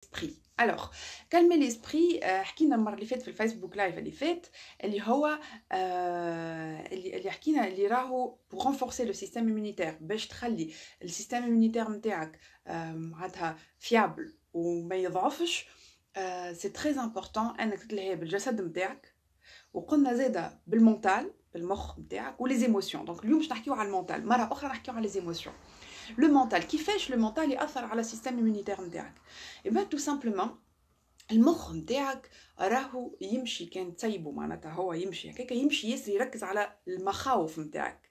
l'esprit. Alors, calmer l'esprit, حكينا المرة اللي فاتت في الفيسبوك لايف اللي فات اللي هو اللي حكينا اللي راهو pour renforcer le système immunitaire باش تخلي السيستم immunitaire نتاعك معناتها fiable وما يضعفش. c'est très important انك تتلهي بالجسد نتاعك، وقلنا زاده بالمونتال بالمخ نتاعك ولي زيموسيون. دونك اليوم باش نحكيو على المونتال، مره اخرى نحكيو على لي زيموسيون. لو مونتال كيفاش لو مونتال ياثر على السيستم immunitaire نتاعك؟ اي بان تو سامبلومون المخ نتاعك راهو يمشي، كان تسيبه معناتها هو يمشي هكاك، يمشي ياسر يركز على المخاوف نتاعك.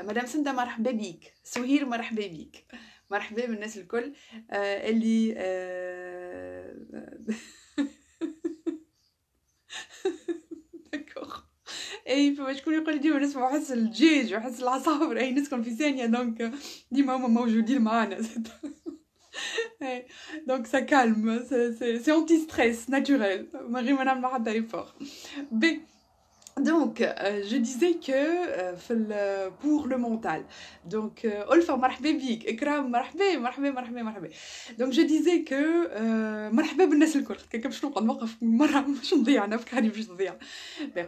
مدام سنده مرحبا بيك، سهير مرحبا بيك، مرحبا بالناس الكل اللي داكوغ. اي فما شكون يقول لي ديما نسمع حس الدجاج وحس العصافر، اي نسكن في ثانيه دونك ديما هما موجودين معانا. دونك سا كالم، سي انتي ستريس ناتوريل، من غير ما نعمل حتى ايفور. بي Donc, je disais que pour le mental. Donc, Olfa مرحبا بيك، إكرام مرحبا مرحبا مرحبا مرحبا. Donc, je disais que مرحبا بالناس الكل، كيف باش نبقى نوقف مرة باش نضيع أنا أفكاري باش تضيع.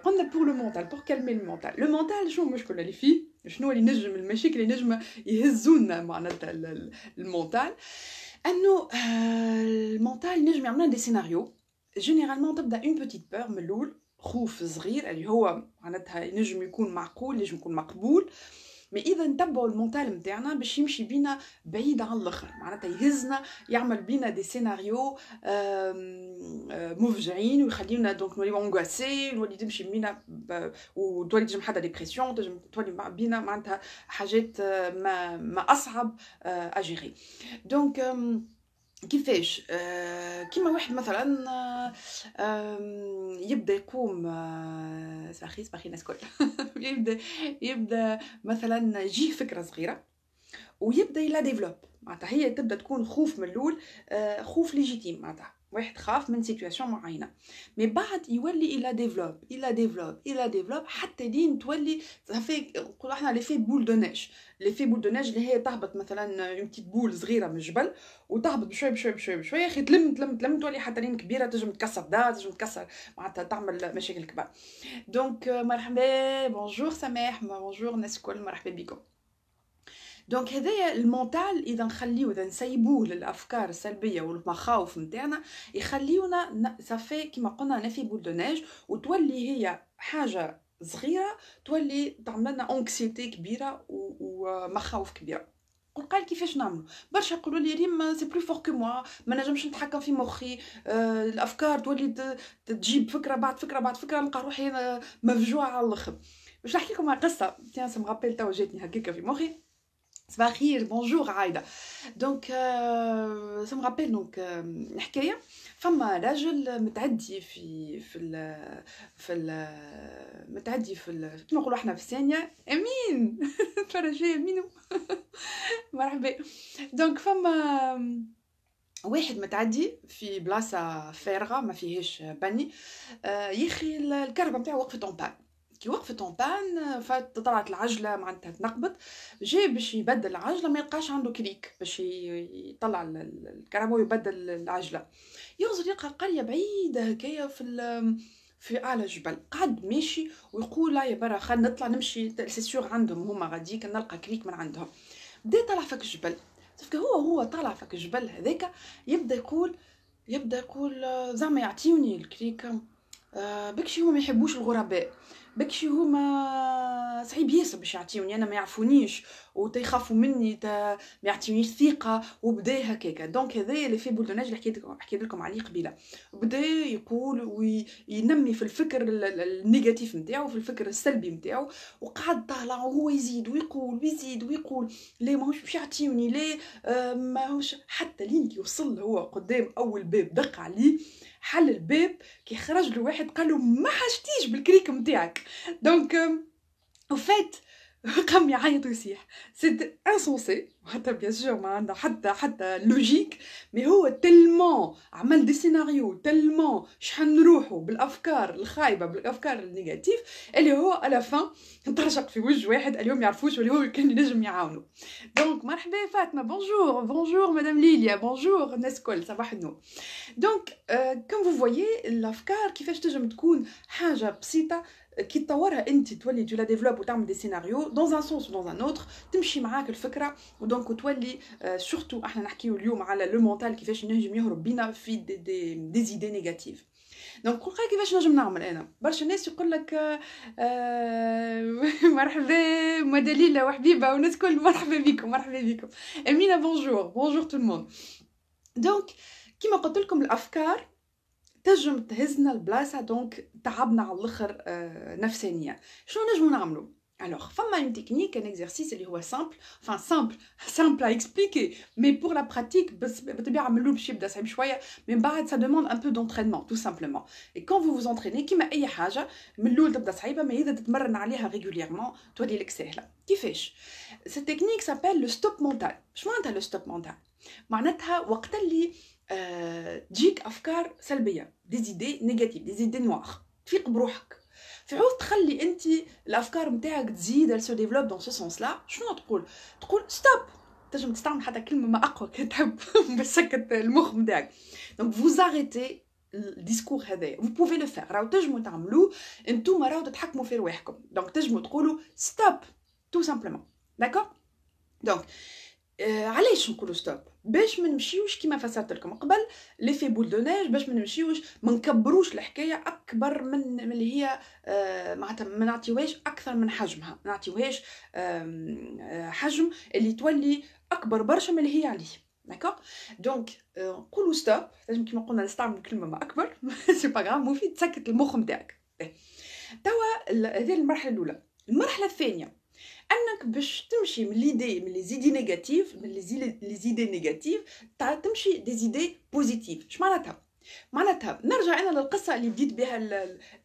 قلنا pour le mental، pour calmer le mental. Le mental شنو المشكلة اللي فيه؟ شنو اللي نجم المشاكل اللي نجم يهزونا معناتها المونتال؟ أنه المونتال نجم يعملنا دي سيناريو. جينيرالمون تبدا اون بوتيت بور من الاول، خوف صغير اللي هو معناتها ينجم يكون معقول، ينجم يكون مقبول، مي اذا نتبعوا المونتال نتاعنا باش يمشي بينا بعيد على الاخر، معناتها يهزنا، يعمل بينا دي سيناريو مفجعين ويخلينا دونك نولي اونغاسي، نولي تمشي بينا وتولي تجم حتى ديبرسيون، تجم تولي بينا معناتها حاجات ما اصعب اجيري. دونك كيفاش؟ كيما واحد مثلا يبدا يقوم صباحي الناس كل يبدا مثلا يجيه فكره صغيره ويبدا يلا ديفلوب، معناتها هي تبدا تكون خوف من الاول، خوف ليجيتيم، معناتها واحد خاف من سيتوياسيون معينه، مي بعد يولي الى ديفلوب حتى لين تولي صافي. نقولوا احنا لي في بول دو نيج، لي في بول دو نيج اللي هي تهبط مثلا اون بتيت بول صغيره من الجبل وتهبط بشوي بشوي بشوي بشوي، اخي تلم تولي حتى لين كبيره، تنجم تكسر دار، تنجم تكسر معناتها تعمل مشاكل كبار. دونك مرحبا، بونجور سماح، بونجور الناس الكل، مرحبا بكم. دونك هذايا المونتال اذا نخليوه، اذا نسيبوه للافكار السلبيه والمخاوف نتاعنا، يخليونا صافي كيما قلنا نفي بول دو نيج، وتولي هي حاجه صغيره تولي تعمل لنا انكسيتي كبيره ومخاوف كبيره. قال كيفاش نعملوا؟ برشا يقولوا لي ريم سي بلو فور كو موا، ما نجمش نتحكم في مخي، الافكار تولي تجيب فكره بعد فكره بعد فكره، نلقى روحي مفجوعه على الاخر. باش نحكي لكم على قصه تيان سي مغابيل تو جاتني هكاكا في مخي. صباح الخير، بونجور عايده. دونك سا مغابيل دونك حكايه، فما راجل متعدي متعدي كيما نقولوا احنا في الثانيه امين. فرجيه امينو. مرحبا. دونك فما واحد متعدي في بلاصه فارغه ما فيهاش بني، يخي الكهرباء نتاعو وقفت اون بان. كي وقفت اون بان فطلعت العجله معناتها تنقبض، جاي باش يبدل العجله ما يلقاش عنده كريك باش يطلع الكهرباء ويبدل العجله. يوصل يلقى قريه بعيده هكايا في اعلى جبل، قعد ماشي ويقول لا يا برا خلينا نطلع نمشي سي سيغ عندهم هما غاديك نلقى كريك من عندهم. بدا يطلع فك الجبل، صافي هو طالع فك الجبل هذاك يبدا يقول زعما يعطيوني الكريك، بكشي هما ما يحبوش الغرباء، بكشي هما صعيب ياسر باش يعطيوني انا، ما يعرفونيش وتيخافوا مني، ما يعطيونيش ثقه، وبدا هكاكا. دونك هذا اللي في بولدوناج اللي حكيت لكم عليه قبيله، بدا يقول وينمي في الفكر النيجاتيف نتاعو، في الفكر السلبي نتاعو، وقعد طالع وهو يزيد ويقول ويزيد ويقول ليه ماهوش باش يعطيوني، ليه ماهوش، حتى لين يوصل هو قدام اول باب دق عليه، حل الباب، كي خرج له واحد قال له ما حاجتيش بالكريك نتاعك. دونك وفات قام يعيط ويصيح، سي انسونسي حتى بيان سور ما عنده حتى لوجيك، مي هو تلمون عمل دي سيناريو تلمون شحال نروحوا بالافكار الخايبه بالافكار النيجاتيف اللي هو على فان انطرشق في وجه واحد اليوم يعرفوش واللي هو كان ينجم يعاونوا. دونك مرحبا فاطمه، بونجور بونجور مدام ليليا، بونجور الناس الكل، صباح النور. دونك كم فو فويي الافكار كيفاش تنجم تكون حاجه بسيطه كي تطورها انت تولي تو لا ديفلوب وتعمل دي سيناريو دون ان سونس دون ان اوتر تمشي معاك الفكره، ودونك تولي سورتو احنا نحكيو اليوم على لو مونتال كيفاش نجم يهرب بينا في دي زيدي نيجاتيف. دونك قول كيفاش نجم نعمل انا. برشا ناس يقول لك مرحبا مدليله وحبيبه وناس كل مرحبا بكم مرحبا بكم. امينه بونجور بونجور تو الموند. دونك كيما قلت لكم الافكار تنجم تهزنا البلاصه، دونك تعبنا على الاخر نفسانيا. شنو نجمو نعملو؟ Alors, فما une technique, un exercice اللي هو simple, enfin simple à expliquer, mais pour la pratique, بالطبيعة من الأول باش يبدا صعيب شوية، من بعد ça demande un peu d'entraînement, tout simplement. Et quand vous vous entraînez, كيما أي حاجة من الأول تبدا صعيبة، mais إذا تتمرن عليها régulièrement تولي لك سهلة. كيفاش؟ Cette technique s'appelle le stop mental. شنو معناتها le stop mental؟ معناتها وقت اللي تجيك أفكار سلبية، des idées négatives, des idées noires، تفيق بروحك. في عوض تخلي انت الافكار نتاعك تزيد elle se développe dans ce sens là، شنو تقول ستوب. تنجم تستعمل حتى كلمه ما اقوى كي تحب باش تسكت المخ نتاعك. دونك vous arrêtez الديسكور هذايا، vous pouvez le faire، راهو تنجموا تعملوه انتوما، راهو تتحكموا في رواحكم. دونك تنجموا تقولوا ستوب tout simplement. داكور. دونك علاش نقولوا ستوب؟ باش ما نمشيوش كيما فسرت لكم قبل ليفي بول دو نيج، باش ما نمشيوش ما نكبروش الحكايه اكبر من اللي هي معناتها ما نعطيوهاش اكثر من حجمها، ما نعطيوهاش حجم اللي تولي اكبر برشا من اللي هي عليه. داكوغ. دونك نقولوا ستوب، لازم كيما قلنا نستعمل كلمه ما اكبر سي با غاف، مفيد تسكت المخ نتاعك. توا هذه المرحله الاولى. المرحله الثانيه انك باش تمشي من ليدي من لي زيدي نيجاتيف، من لي زيدي نيجاتيف تمشي دي زيدي بوزيتيف. اش معناتها نرجع انا للقصه اللي بديت بها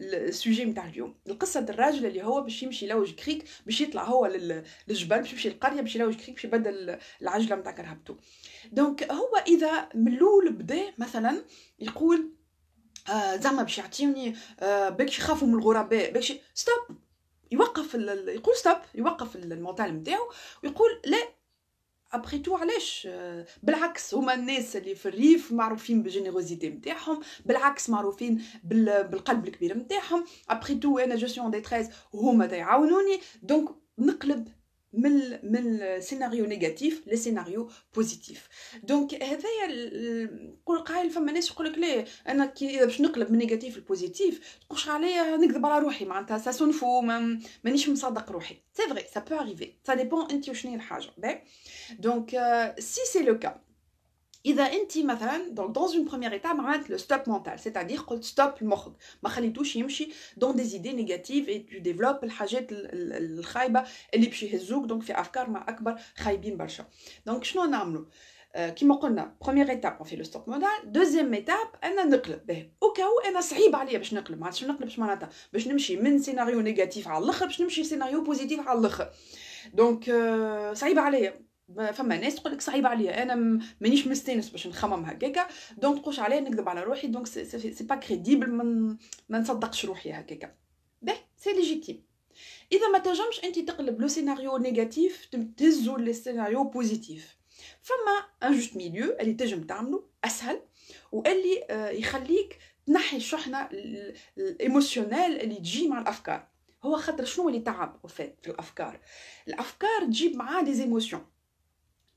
السوجي نتاع اليوم، القصه الراجل اللي هو باش يمشي يلوج كريك، باش يطلع هو للجبل، باش يمشي للقريه، باش يلوج كريك، باش يبدل العجله نتاع كرهبته. دونك هو اذا من الاول بدا مثلا يقول زعما باش يعطيوني باش يخافوا من الغرباء، باش ستوب، يوقف يقول ستوب، يوقف المونتال نتاعو ويقول لا ابري تو. علاش؟ بالعكس هما الناس اللي في الريف معروفين بالجينيروزيتي نتاعهم، بالعكس معروفين بالقلب الكبير نتاعهم. ابري تو انا جو سي اون ديتريس وهما يعاونوني. دونك نقلب من سيناريو نيجاتيف لسيناريو بوزيتيف. دونك هذايا نقول قايل فما ناس يقول لك لا انا كي باش نقلب من نيجاتيف لبوزيتيف تقولش عليا نكذب على روحي، معناتها سا سون فو، مانيش مصدق روحي. سي فري سا بو اريفي، سا ديبون انت وشنو الحاجه. دونك سي سي لو كا، اذا انت مثلا دون اون بروميير ايتاب عملت لو ستوب مونتال، سيتادير قلت ستوب لمخك، ما خليتوش يمشي دون دي زيدي نيجاتيف اي تو ديفلوب الحاجات الخايبه اللي باش يهزوك، دونك في افكار ما اكبر خايبين برشا. دونك شنو نعملوا؟ كيما قلنا بروميير ايتاب اون في لو ستوب مونتال، دوزيام ايتاب انا نقلب به اوكاو انا صعيب عليا باش نقلب، ما عادش نقلب معناتها باش نمشي من سيناريو نيجاتيف على الاخر باش نمشي سيناريو بوزيتيف على الاخر. دونك صعيب عليا، فما ناس تقول لك صعيب عليا انا مانيش مستانس باش نخمم هكاكا، دونك تقولش عليا نكذب على روحي، دونك سي با كريديبل، ما نصدقش روحي هكاكا. به سي ليجيتيم. اذا ما تنجمش انت تقلب لو سيناريو نيجاتيف تهزو للسيناريو بوزيتيف، فما ان جوست ميليو اللي تنجم تعملو اسهل واللي يخليك تنحي الشحنه الايموشنال اللي تجي مع الافكار. هو خاطر شنو اللي تعب في الافكار تجيب معاه دي ايموشن.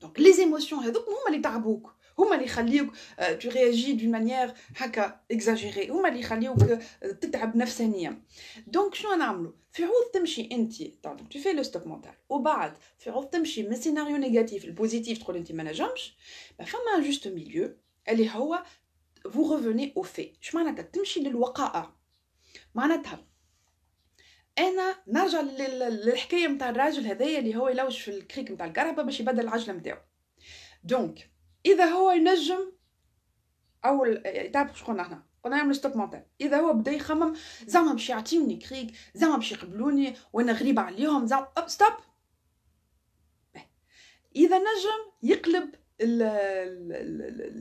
دونك لي ايموشن هذوك هما اللي تعبوك، هما اللي يخليوك تو رياجي دون مانيير هكا اكزاجيري، هما اللي يخليوك تتعب نفسانيا. دونك شنو نعملو؟ في عوض تمشي انت دونك تو في لو ستوب مونتال، وبعد في عوض تمشي من سيناريو نيجاتيف البوزيتيف تقول انت ما نجمش، فما جوست ميليو اللي هو vous revenez au fait. اش معناتها؟ تمشي للوقائع. معناتها انا نرجع للحكايه نتاع الراجل هذايا اللي هو يلوج في الكريك نتاع الكهرباء باش يبدل العجله نتاعو. دونك اذا هو ينجم اول ايتاب شكون احنا قلنا نعمل ستوب مونتال، اذا هو بدا يخمم زعما باش يعطيوني كريك، زعما باش يقبلوني وانا غريبه عليهم، زعما ستوب. اذا نجم يقلب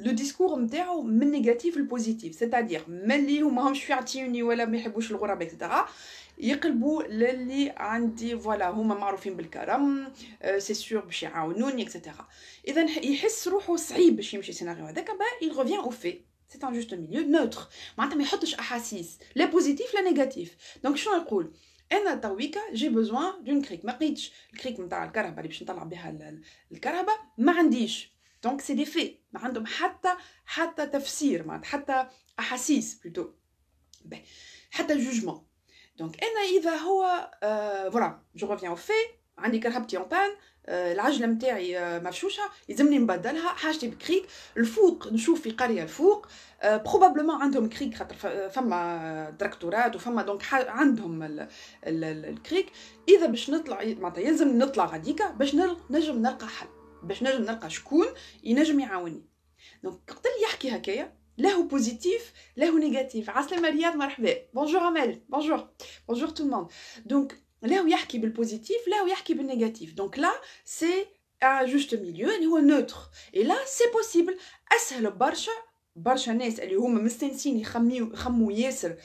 لو ديسكور نتاعو من نيجاتيف لبوزيتيف، سيتادير ملي هماهمش في يعطيوني ولا ما يحبوش الغراب اكسترا، يقلبوا للي عندي فوالا هما معروفين بالكرم، سي سور باش يعاونوني اكسترا. اذا يحس روحو صعيب باش يمشي السيناريو هذاك، با il revient au fait. C'est un juste milieu neutre. معناتها ما يحطش احاسيس لا بوزيتيف لا نيجاتيف. دونك شنو نقول؟ انا تويكا جي بوزوان دون كريك، ما لقيتش الكريك نتاع الكهرباء اللي باش نطلع بها الكهرباء، ما عنديش. دونك سي دي في، ما عندهم حتى تفسير، معناتها حتى احاسيس بلوتو، حتى جوجمون. دونك انا اذا هو فوالا جو ريفيان او في، عندي كرهبتي اون بان، العجله نتاعي مفشوشه، يلزمني نبدلها، حاجتي بكريك. الفوق نشوف في قريه الفوق بروبابلومون عندهم كريك، خاطر فما تراكتورات وفما دونك عندهم الكريك. اذا باش نطلع معناتها يلزم نطلع غاديكا باش نجم نلقى حل، باش نجم نلقى شكون ينجم يعاوني. دونك قبل يحكي هكايا له بوزيتيف له نيجاتيف. عسلامة رياض، مرحبا. بونجور امال، بونجور تو الموند. دونك له يحكي بالبوزيتيف له يحكي بالنيجاتيف. دونك لا سي ان جوست ميليو اللي هو نوتر، اي لا سي بوسيبل. اسهل برشا ناس اللي هما مستانسين يخموا ياسر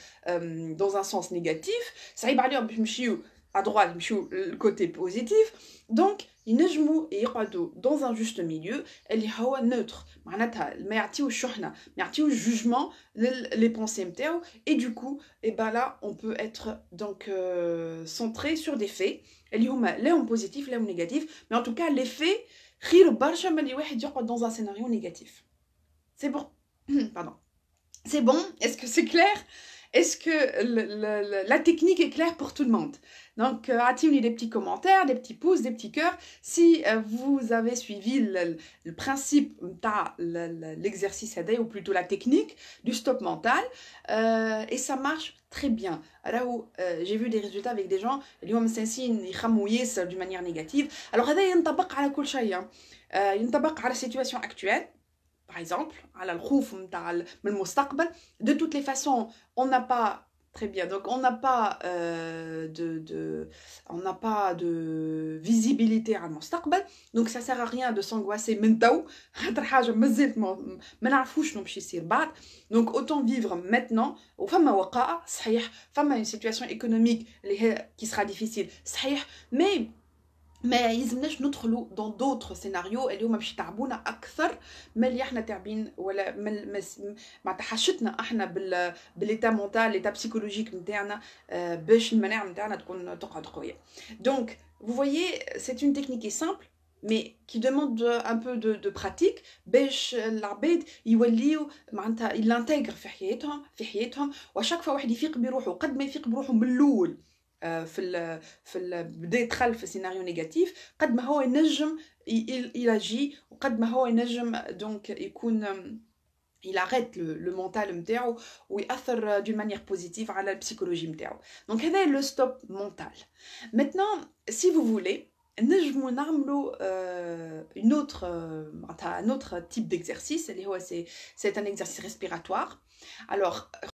دون ان سونس نيجاتيف، صعيب عليهم باش يمشيو ادروات يمشيو الكوتي بوزيتيف. دونك ينجموا يقعدوا دون ان جوست ميليو اللي هو نوتر، معناتها ما يعطيوش شحنه، ما يعطيوش جوجمون لي بونسي نتاعو. اي دو كو اي با لا اون بو اتر دونك سونتري سور دي في اللي هما لاهم بوزيتيف لاهم نيجاتيف. مي ان توكا لي في خير برشا من اللي واحد يقعد دون ان سيناريو نيجاتيف. سي بون pardon. C'est bon? Est-ce que c'est clair? Est-ce que la technique est claire pour tout le monde? Donc, attendez des petits commentaires, des petits pouces, des petits cœurs. Si vous avez suivi le principe de l'exercice AD, ou plutôt la technique du stop mental, et ça marche très bien. Alors, j'ai vu des résultats avec des gens qui ont d'une manière négative. Alors, ça ينطبق على كل شيء. ينطبق على la situation actuelle. Par exemple, على الخوف نتاع من المستقبل. De toutes les façons, on n'a pas très bien. Donc on n'a pas de visibilité على المستقبل. Donc ça sert à rien de s'angoisser من تو. خاطر حاجة مازالت ما نعرفوش شنو باش يصير بعد. Donc autant vivre maintenant. وفما وقائع صحيح، فما une situation économique اللي هي qui sera difficile صحيح، mais ما يلزمناش ندخلوا دون دوطخ سيناريو اللي هما باش يتعبونا اكثر من اللي احنا تعبين، ولا مع حاجتنا احنا بالليتا مونتال ليتا بسيكولوجيك نتاعنا باش المناعه نتاعنا تقعد قويه. دونك vous voyez c'est une technique qui est simple mais qui demande un peu de pratique باش العباد يوليو معناتها يلانتيغر في حياتهم وشاك فوا واحد يفيق بروحه. قد ما يفيق بروحه من الاول في بداية دخل في سيناريو نيجاتيف، قد ما هو ينجم يلاجي، وقد ما هو ينجم دونك يكون il arrête le mental نتاعو ويأثر d'une manière positive على البسيكولوجي نتاعو. دونك هذا لو ستوب mental. Maintenant si vous voulez نجمو نعملو un autre type d'exercice اللي هو c'est un exercice respiratoire. Alors